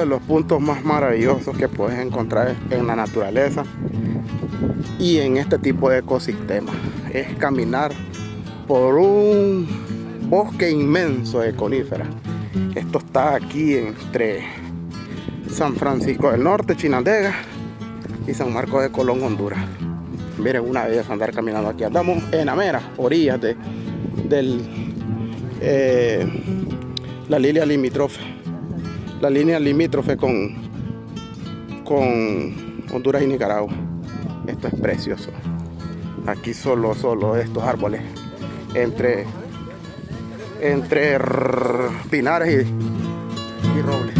de los puntos más maravillosos que puedes encontrar en la naturaleza y en este tipo de ecosistemas. Es caminar por un bosque inmenso de coníferas. Esto está aquí entre San Francisco del Norte, Chinandega, y San Marcos de Colón, Honduras. Miren, una belleza andar caminando aquí. Andamos en la mera orillas de la línea limítrofe. La línea limítrofe con Honduras y Nicaragua. Esto es precioso. Aquí solo estos árboles entre pinares y robles.